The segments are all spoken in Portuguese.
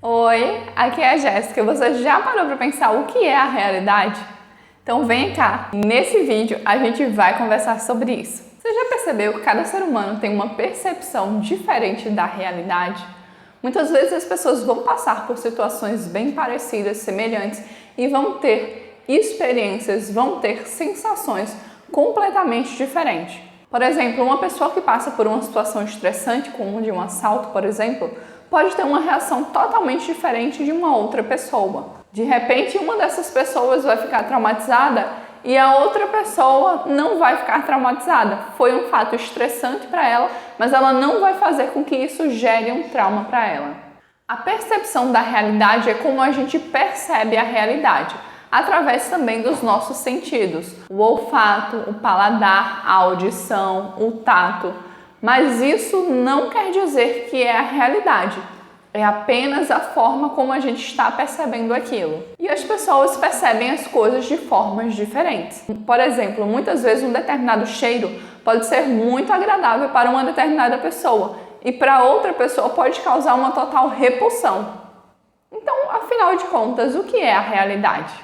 Oi, aqui é a Jéssica. Você já parou para pensar o que é a realidade? Então vem cá. Nesse vídeo a gente vai conversar sobre isso. Você já percebeu que cada ser humano tem uma percepção diferente da realidade? Muitas vezes as pessoas vão passar por situações bem parecidas, semelhantes e vão ter experiências, vão ter sensações completamente diferentes. Por exemplo, uma pessoa que passa por uma situação estressante, como de um assalto, por exemplo, pode ter uma reação totalmente diferente de uma outra pessoa. De repente, uma dessas pessoas vai ficar traumatizada e a outra pessoa não vai ficar traumatizada. Foi um fato estressante para ela, mas ela não vai fazer com que isso gere um trauma para ela. A percepção da realidade é como a gente percebe a realidade, através também dos nossos sentidos. O olfato, o paladar, a audição, o tato. Mas isso não quer dizer que é a realidade. É apenas a forma como a gente está percebendo aquilo. E as pessoas percebem as coisas de formas diferentes. Por exemplo, muitas vezes um determinado cheiro pode ser muito agradável para uma determinada pessoa e para outra pessoa pode causar uma total repulsão. Então, afinal de contas, o que é a realidade?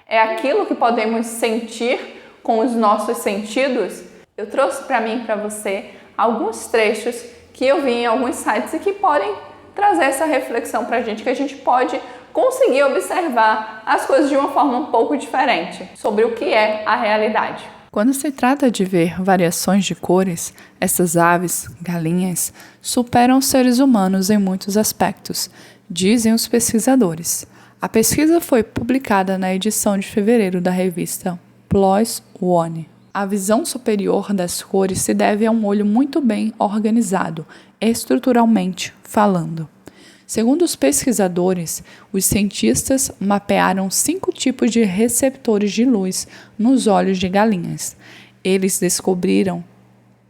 É aquilo que podemos sentir com os nossos sentidos? Eu trouxe para mim e para você alguns trechos que eu vi em alguns sites e que podem trazer essa reflexão para a gente, que a gente pode conseguir observar as coisas de uma forma um pouco diferente sobre o que é a realidade. Quando se trata de ver variações de cores, essas aves, galinhas, superam os seres humanos em muitos aspectos, dizem os pesquisadores. A pesquisa foi publicada na edição de fevereiro da revista PLOS ONE. A visão superior das cores se deve a um olho muito bem organizado, estruturalmente falando. Segundo os pesquisadores, os cientistas mapearam 5 tipos de receptores de luz nos olhos de galinhas. Eles descobriram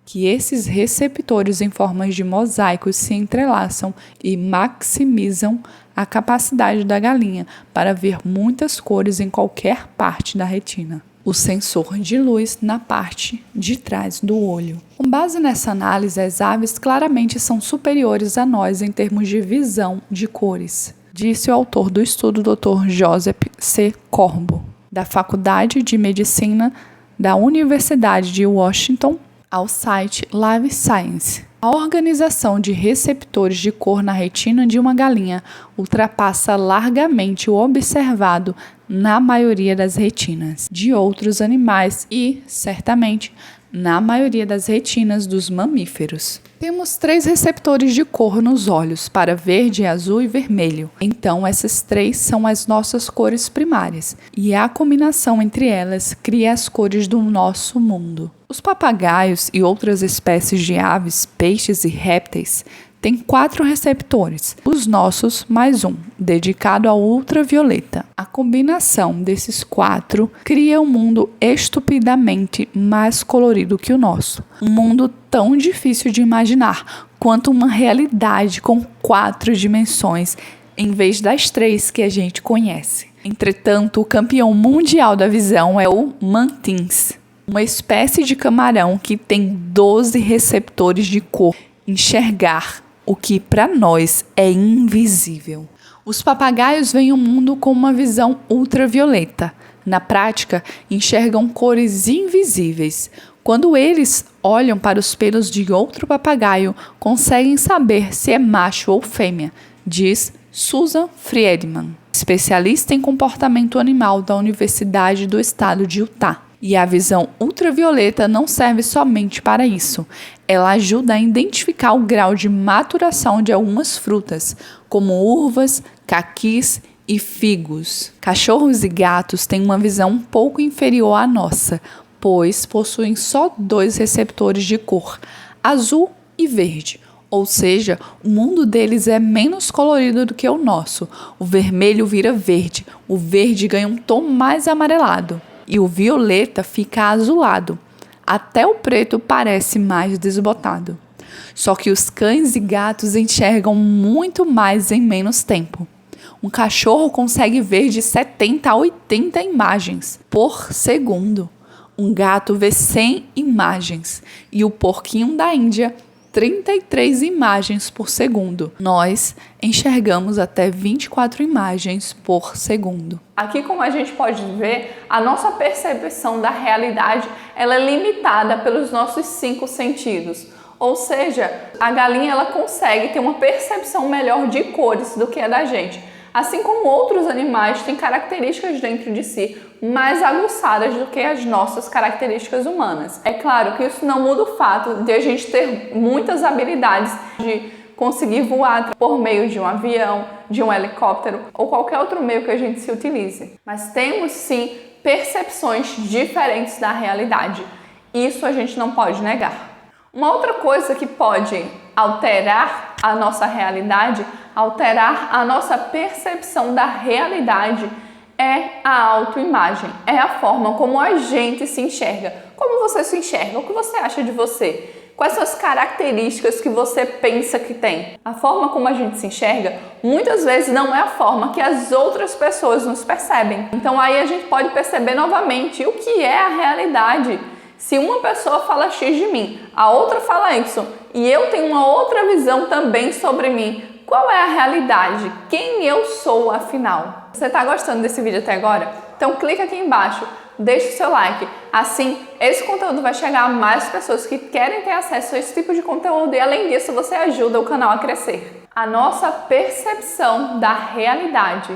que esses receptores em formas de mosaicos se entrelaçam e maximizam a capacidade da galinha para ver muitas cores em qualquer parte da retina. O sensor de luz na parte de trás do olho. Com base nessa análise, as aves claramente são superiores a nós em termos de visão de cores, disse o autor do estudo, Dr. Joseph C. Corbo, da Faculdade de Medicina da Universidade de Washington, ao site Live Science. A organização de receptores de cor na retina de uma galinha ultrapassa largamente o observado na maioria das retinas de outros animais e, certamente, na maioria das retinas dos mamíferos. Temos 3 receptores de cor nos olhos, para verde, azul e vermelho. Então, essas 3 são as nossas cores primárias, e a combinação entre elas cria as cores do nosso mundo. Os papagaios e outras espécies de aves, peixes e répteis têm 4 receptores, os nossos mais um, dedicado ao ultravioleta. A combinação desses 4 cria um mundo estupidamente mais colorido que o nosso. Um mundo tão difícil de imaginar quanto uma realidade com 4 dimensões, em vez das 3 que a gente conhece. Entretanto, o campeão mundial da visão é o mantins, uma espécie de camarão que tem 12 receptores de cor. Enxergar o que para nós é invisível. Os papagaios veem o mundo com uma visão ultravioleta. Na prática, enxergam cores invisíveis. Quando eles olham para os pelos de outro papagaio, conseguem saber se é macho ou fêmea, diz Susan Friedman, especialista em comportamento animal da Universidade do Estado de Utah. E a visão ultravioleta não serve somente para isso. Ela ajuda a identificar o grau de maturação de algumas frutas, como uvas, caquis e figos. Cachorros e gatos têm uma visão um pouco inferior à nossa, pois possuem só 2 receptores de cor, azul e verde. Ou seja, o mundo deles é menos colorido do que o nosso. O vermelho vira verde, o verde ganha um tom mais amarelado e o violeta fica azulado. Até o preto parece mais desbotado. Só que os cães e gatos enxergam muito mais em menos tempo. Um cachorro consegue ver de 70 a 80 imagens por segundo. Um gato vê 100 imagens. E o porquinho da Índia 33 imagens por segundo. Nós enxergamos até 24 imagens por segundo. Aqui, como a gente pode ver, a nossa percepção da realidade ela é limitada pelos nossos 5 sentidos. Ou seja, a galinha ela consegue ter uma percepção melhor de cores do que a da gente. Assim como outros animais têm características dentro de si mais aguçadas do que as nossas características humanas. É claro que isso não muda o fato de a gente ter muitas habilidades de conseguir voar por meio de um avião, de um helicóptero ou qualquer outro meio que a gente se utilize. Mas temos sim percepções diferentes da realidade. Isso a gente não pode negar. Uma outra coisa que pode alterar a nossa realidade, alterar a nossa percepção da realidade é a autoimagem, é a forma como a gente se enxerga. Como você se enxerga? O que você acha de você? Quais são as características que você pensa que tem? A forma como a gente se enxerga, muitas vezes não é a forma que as outras pessoas nos percebem. Então aí a gente pode perceber novamente o que é a realidade. Se uma pessoa fala X de mim, a outra fala Y e eu tenho uma outra visão também sobre mim, qual é a realidade? Quem eu sou afinal? Você está gostando desse vídeo até agora? Então clica aqui embaixo, deixa o seu like. Assim, esse conteúdo vai chegar a mais pessoas que querem ter acesso a esse tipo de conteúdo e além disso você ajuda o canal a crescer. A nossa percepção da realidade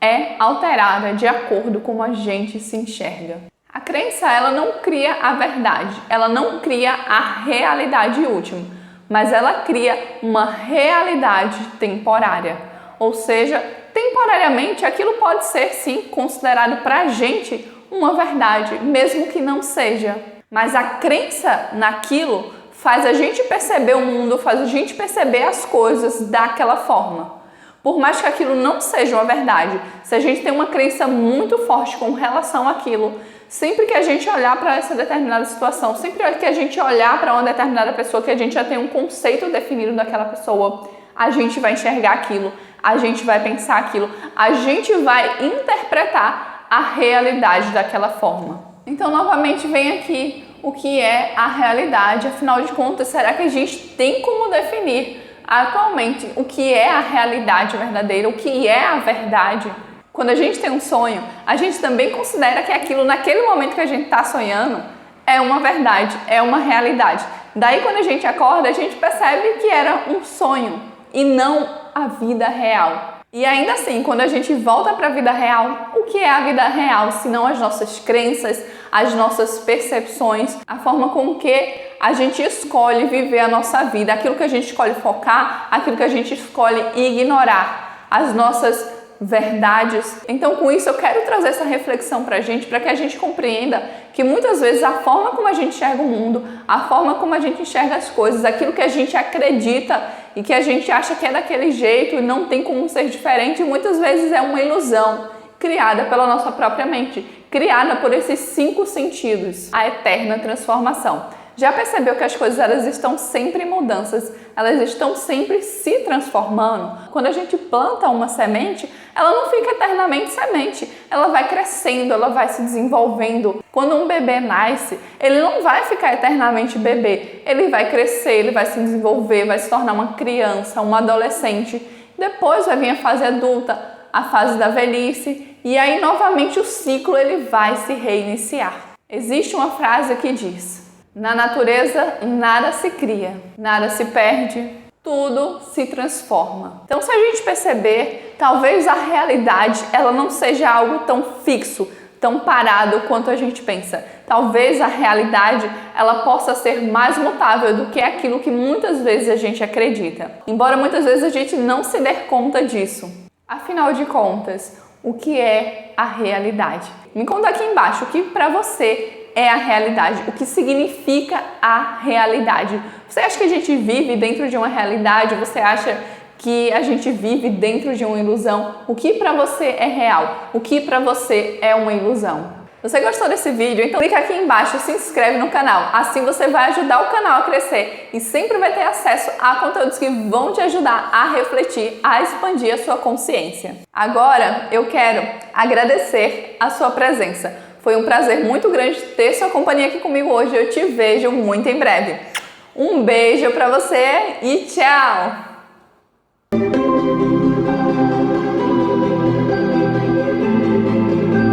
é alterada de acordo com como a gente se enxerga. A crença, ela não cria a verdade, ela não cria a realidade última, mas ela cria uma realidade temporária. Ou seja, temporariamente aquilo pode ser sim considerado para a gente uma verdade, mesmo que não seja. Mas a crença naquilo faz a gente perceber o mundo, faz a gente perceber as coisas daquela forma. Por mais que aquilo não seja uma verdade, se a gente tem uma crença muito forte com relação àquilo, sempre que a gente olhar para essa determinada situação, sempre que a gente olhar para uma determinada pessoa, que a gente já tem um conceito definido daquela pessoa, a gente vai enxergar aquilo, a gente vai pensar aquilo, a gente vai interpretar a realidade daquela forma. Então, novamente, vem aqui o que é a realidade. Afinal de contas, será que a gente tem como definir atualmente o que é a realidade verdadeira, o que é a verdade? Quando a gente tem um sonho, a gente também considera que aquilo naquele momento que a gente está sonhando é uma verdade, é uma realidade. Daí quando a gente acorda, a gente percebe que era um sonho e não a vida real. E ainda assim, quando a gente volta para a vida real, o que é a vida real, se não as nossas crenças, as nossas percepções, a forma com que a gente escolhe viver a nossa vida, aquilo que a gente escolhe focar, aquilo que a gente escolhe ignorar, as nossas verdades. Então, com isso, eu quero trazer essa reflexão para que a gente compreenda que muitas vezes a forma como a gente enxerga o mundo, a forma como a gente enxerga as coisas, aquilo que a gente acredita e que a gente acha que é daquele jeito e não tem como ser diferente, muitas vezes é uma ilusão criada pela nossa própria mente, criada por esses 5 sentidos, a eterna transformação. Já percebeu que as coisas elas estão sempre em mudanças, elas estão sempre se transformando? Quando a gente planta uma semente, ela não fica eternamente semente, ela vai crescendo, ela vai se desenvolvendo. Quando um bebê nasce, ele não vai ficar eternamente bebê, ele vai crescer, ele vai se desenvolver, vai se tornar uma criança, um adolescente. Depois vai vir a fase adulta, a fase da velhice e aí novamente o ciclo ele vai se reiniciar. Existe uma frase que diz: na natureza, nada se cria, nada se perde, tudo se transforma. Então, se a gente perceber, talvez a realidade ela não seja algo tão fixo, tão parado quanto a gente pensa. Talvez a realidade ela possa ser mais mutável do que aquilo que muitas vezes a gente acredita. Embora muitas vezes a gente não se dê conta disso. Afinal de contas, o que é a realidade? Me conta aqui embaixo o que para você é a realidade, o que significa a realidade. Você acha que a gente vive dentro de uma realidade? Você acha que a gente vive dentro de uma ilusão? O que para você é real? O que para você é uma ilusão? Você gostou desse vídeo? Então clica aqui embaixo e se inscreve no canal. Assim você vai ajudar o canal a crescer e sempre vai ter acesso a conteúdos que vão te ajudar a refletir, a expandir a sua consciência. Agora eu quero agradecer a sua presença. Foi um prazer muito grande ter sua companhia aqui comigo hoje. Eu te vejo muito em breve. Um beijo pra você e tchau!